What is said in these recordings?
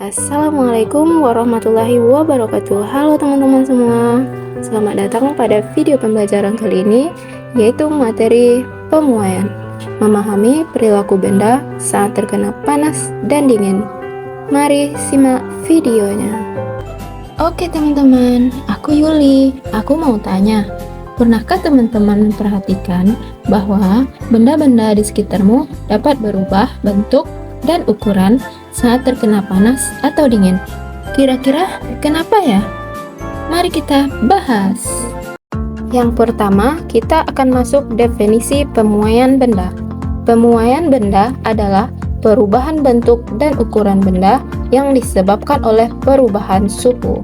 Assalamualaikum warahmatullahi wabarakatuh. Halo teman-teman semua. Selamat datang pada video pembelajaran kali ini, yaitu materi pemuaian. Memahami perilaku benda saat terkena panas dan dingin. Mari simak videonya. Oke teman-teman, aku Yuli. Aku mau tanya, pernahkah teman-teman memperhatikan bahwa benda-benda di sekitarmu dapat berubah bentuk dan ukuran saat terkena panas atau dingin? Kira-kira kenapa ya? Mari kita bahas. Yang pertama, kita akan masuk definisi pemuaian benda. Pemuaian benda adalah perubahan bentuk dan ukuran benda yang disebabkan oleh perubahan suhu.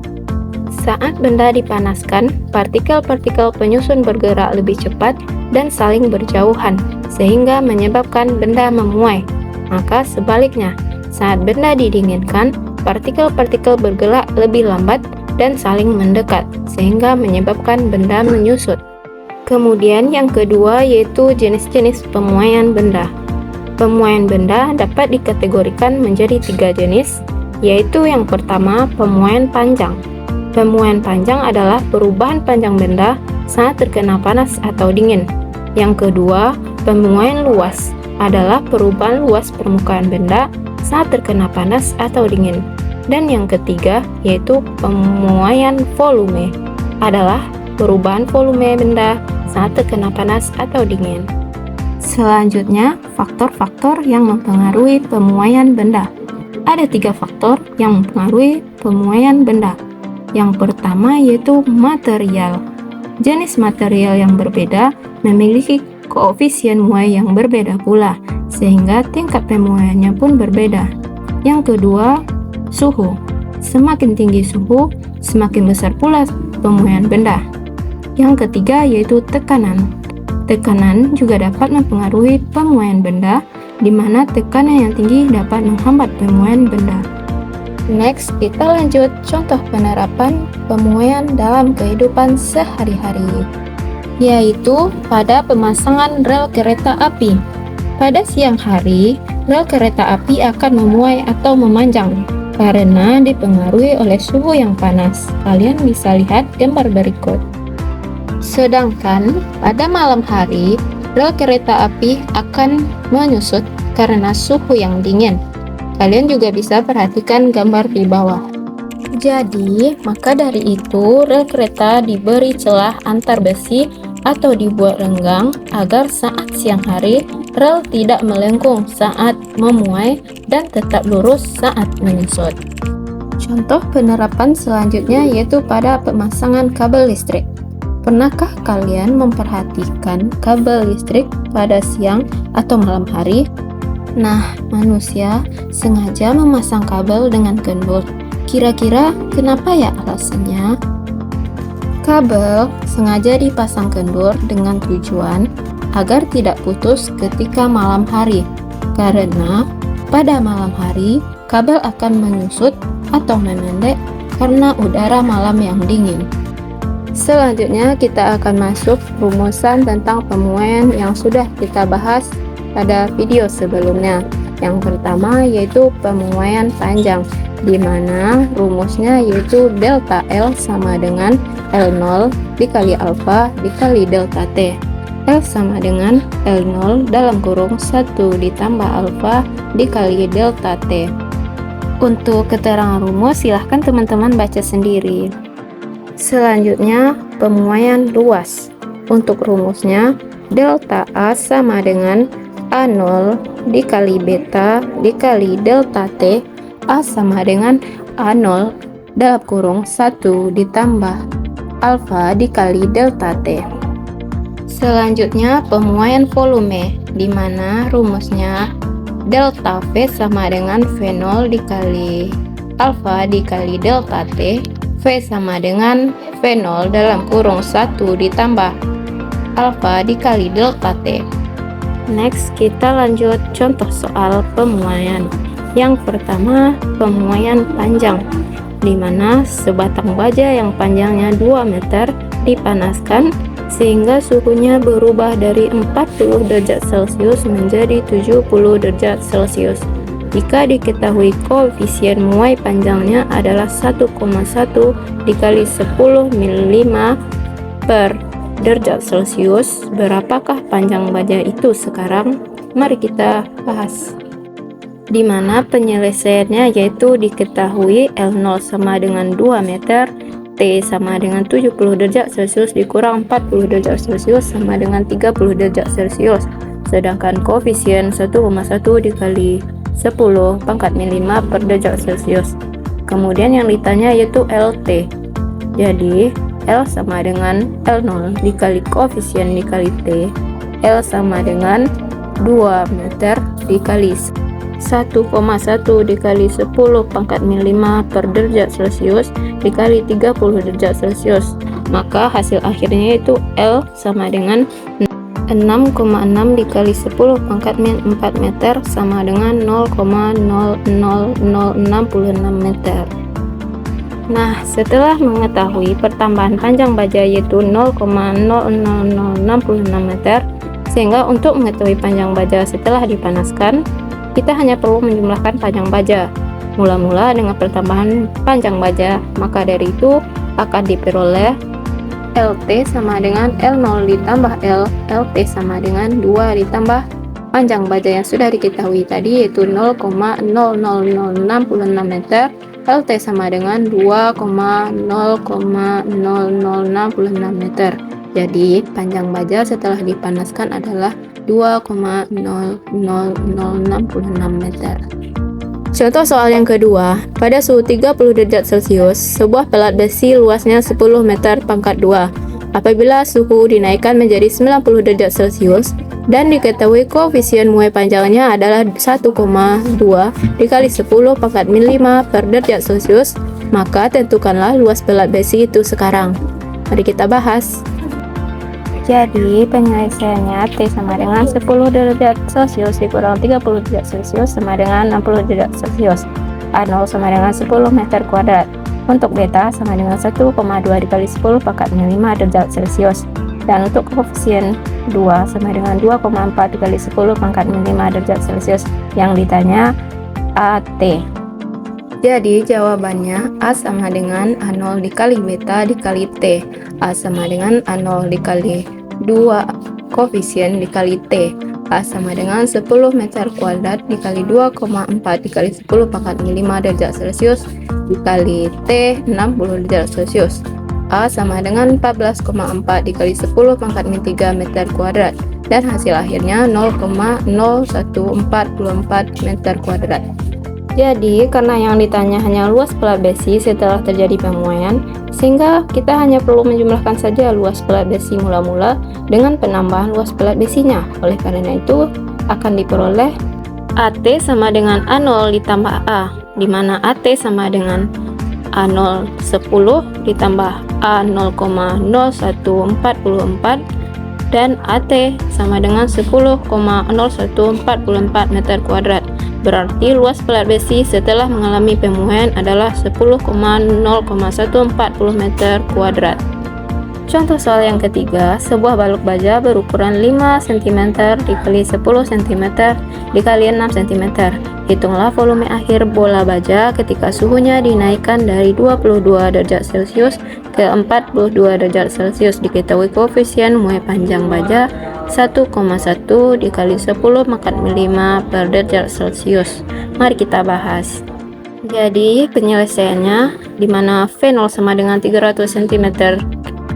Saat benda dipanaskan, partikel-partikel penyusun bergerak lebih cepat dan saling berjauhan, sehingga menyebabkan benda memuai. Maka sebaliknya, saat benda didinginkan, partikel-partikel bergerak lebih lambat dan saling mendekat, sehingga menyebabkan benda menyusut. Kemudian yang kedua yaitu jenis-jenis pemuaian benda. Pemuaian benda dapat dikategorikan menjadi 3 jenis, yaitu yang pertama pemuaian panjang. Pemuaian panjang adalah perubahan panjang benda saat terkena panas atau dingin. Yang kedua, pemuaian luas adalah perubahan luas permukaan benda saat terkena panas atau dingin. Dan yang ketiga yaitu pemuaian volume adalah perubahan volume benda saat terkena panas atau dingin. Selanjutnya, faktor-faktor yang mempengaruhi pemuaian benda. Ada 3 faktor yang mempengaruhi pemuaian benda. Yang pertama yaitu material. Jenis material yang berbeda memiliki koefisien muai yang berbeda pula, sehingga tingkat pemuaiannya pun berbeda. Yang kedua, suhu. Semakin tinggi suhu, semakin besar pula pemuaian benda. Yang ketiga yaitu tekanan. Tekanan juga dapat mempengaruhi pemuaian benda, di mana tekanan yang tinggi dapat menghambat pemuaian benda. Next, kita lanjut contoh penerapan pemuaian dalam kehidupan sehari-hari, yaitu pada pemasangan rel kereta api. Pada siang hari, rel kereta api akan memuai atau memanjang karena dipengaruhi oleh suhu yang panas. Kalian bisa lihat gambar berikut. Sedangkan pada malam hari, rel kereta api akan menyusut karena suhu yang dingin. Kalian juga bisa perhatikan gambar di bawah. Jadi, maka dari itu rel kereta diberi celah antar besi atau dibuat renggang agar saat siang hari rel tidak melengkung saat memuai dan tetap lurus saat menyusut. Contoh penerapan selanjutnya yaitu pada pemasangan kabel listrik. Pernahkah kalian memperhatikan kabel listrik pada siang atau malam hari? Nah, manusia sengaja memasang kabel dengan kendur. Kira-kira kenapa ya alasannya? Kabel sengaja dipasang kendur dengan tujuan agar tidak putus ketika malam hari, karena pada malam hari kabel akan menyusut atau memendek karena udara malam yang dingin. Selanjutnya kita akan masuk rumusan tentang pemuaian yang sudah kita bahas pada video sebelumnya. Yang pertama yaitu pemuaian panjang, di mana rumusnya yaitu delta L sama dengan L0 dikali alfa dikali delta T. L sama dengan L0 dalam kurung 1 ditambah alfa dikali delta T. Untuk keterangan rumus silahkan teman-teman baca sendiri. Selanjutnya pemuaian luas. Untuk rumusnya delta A sama dengan A0 dikali beta dikali delta T. A sama dengan A0 dalam kurung 1 ditambah alfa dikali delta T. Selanjutnya pemuaian volume, di mana rumusnya delta V sama dengan V0 dikali alfa dikali delta T. V sama dengan V0 dalam kurung 1 ditambah alfa dikali delta T. Next, kita lanjut contoh soal pemuaian. Yang pertama, pemuaian panjang, di mana sebatang baja yang panjangnya 2 meter dipanaskan sehingga suhunya berubah dari 40 derajat Celcius menjadi 70 derajat Celcius. jika diketahui koefisien muai panjangnya adalah 1,1 dikali 10 mm per derajat Celcius, berapakah panjang baja itu sekarang? Mari kita bahas. Di mana penyelesaiannya yaitu diketahui L0 sama dengan 2 meter, T sama dengan 70 derajat Celcius dikurang 40 derajat Celcius sama dengan 30 derajat Celcius. Sedangkan koefisien 1,1 dikali 10 pangkat min 5 per derajat Celcius. Kemudian yang ditanya yaitu LT. Jadi L sama dengan L0 dikali koefisien dikali T. L sama dengan 2 meter dikali 1,1 dikali 10 pangkat min 5 per derajat Celcius dikali 30 derajat Celcius. Maka hasil akhirnya yaitu L sama dengan 6,6 dikali 10 pangkat min 4 meter sama dengan 0,00066 meter. Nah, setelah mengetahui pertambahan panjang baja yaitu 0,00066 meter, sehingga untuk mengetahui panjang baja setelah dipanaskan, kita hanya perlu menjumlahkan panjang baja. Mula-mula dengan pertambahan panjang baja, maka dari itu akan diperoleh LT sama dengan L0 ditambah L, LT sama dengan 2 ditambah panjang baja yang sudah diketahui tadi yaitu 0,00066 meter, LT sama dengan 2,00066 meter. Jadi panjang baja setelah dipanaskan adalah 2,00066 meter. Contoh soal yang kedua, pada suhu 30 derajat Celcius, sebuah pelat besi luasnya 10 meter pangkat 2. Apabila suhu dinaikkan menjadi 90 derajat Celcius dan diketahui koefisien muai panjangnya adalah 1,2 dikali 10 pangkat min 5 per derajat Celcius, maka tentukanlah luas pelat besi itu sekarang. Mari kita bahas. Jadi penyelesaiannya T sama dengan 10 derajat Celcius dikurang 30 derajat Celcius sama dengan 60 derajat Celcius. A0 sama dengan 10 meter kuadrat. Untuk beta sama dengan 1,2 dikali 10 pangkat min 5 derajat Celcius. Dan untuk koefisien 2 sama dengan 2,4 dikali 10 pangkat min 5 derajat Celcius. Yang ditanya AT. Jadi jawabannya A sama dengan A0 dikali beta dikali T. A sama dengan A0 dikali 2 koefisien dikali T. A sama dengan 10 meter kuadrat dikali 2,4 dikali 10 pangkat min 5 derajat Celcius dikali T 60 derajat Celcius. A sama dengan 14,4 dikali 10 pangkat min 3 meter kuadrat. Dan hasil akhirnya 0,0144 meter kuadrat. Jadi, karena yang ditanya hanya luas pelat besi setelah terjadi pemuaian, sehingga kita hanya perlu menjumlahkan saja luas pelat besi mula-mula dengan penambahan luas pelat besinya. Oleh karena itu, akan diperoleh AT sama dengan A0 ditambah A, di mana AT sama dengan A0 10 ditambah A 0,0144 dan AT sama dengan 10,0144 meter kuadrat. Berarti luas pelat besi setelah mengalami pemuaian adalah 10,0,140 meter kuadrat. Contoh soal yang ketiga, sebuah balok baja berukuran 5 cm dikali 10 cm dikali 6 cm. Hitunglah volume akhir bola baja ketika suhunya dinaikkan dari 22 derajat Celcius ke 42 derajat Celcius. Diketahui koefisien muai panjang baja 1,1 dikali 10 pangkat min 5 per derajat Celcius. Mari kita bahas. Jadi penyelesaiannya dimana V0 sama dengan 300 cm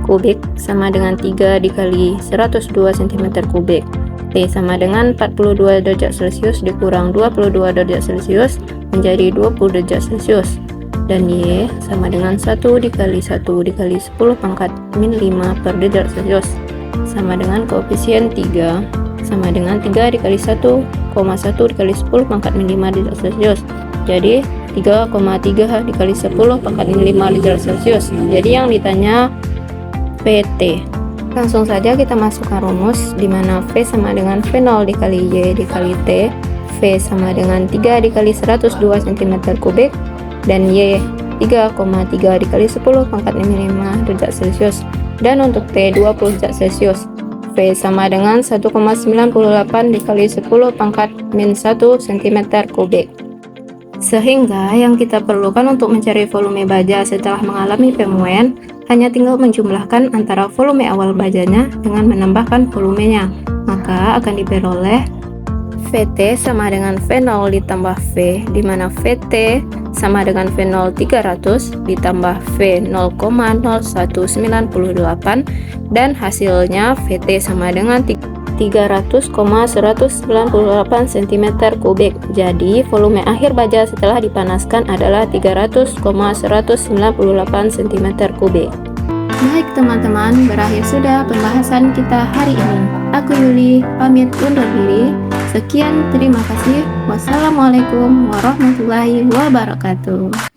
kubik sama dengan 3 dikali 102 cm kubik. T sama dengan 42 derajat Celcius dikurang 22 derajat Celcius menjadi 20 derajat Celcius. Dan Y sama dengan 1 dikali 1 dikali 10 pangkat min 5 per derajat Celcius sama dengan koefisien 3 sama dengan 3 dikali 1,1 dikali 10 pangkat min 5 derajat Celcius. Jadi 3,3 dikali 10 pangkat min 5 derajat Celcius. Jadi yang ditanya PT. Langsung saja kita masukkan rumus di mana V sama dengan V0 dikali Y dikali T. V sama dengan 3 dikali 102 cm kubik dan Y 3,3 dikali 10 pangkat min 5 derajat Celcius. Dan untuk T 20 derajat Celcius. V sama dengan 1,98 dikali 10 pangkat min 1 cm kubik. Sehingga yang kita perlukan untuk mencari volume baja setelah mengalami pemuaian hanya tinggal menjumlahkan antara volume awal bajanya dengan menambahkan volumenya. Maka akan diperoleh VT sama dengan V0 ditambah V, di mana VT sama dengan V0 300 ditambah V 0,0198, dan hasilnya VT sama dengan 300,198 cm3. Jadi volume akhir baja setelah dipanaskan adalah 300,198 cm3. Baik teman-teman, berakhir sudah pembahasan kita hari ini. Aku Yuli, pamit undur diri. Sekian, terima kasih. Wassalamualaikum warahmatullahi wabarakatuh.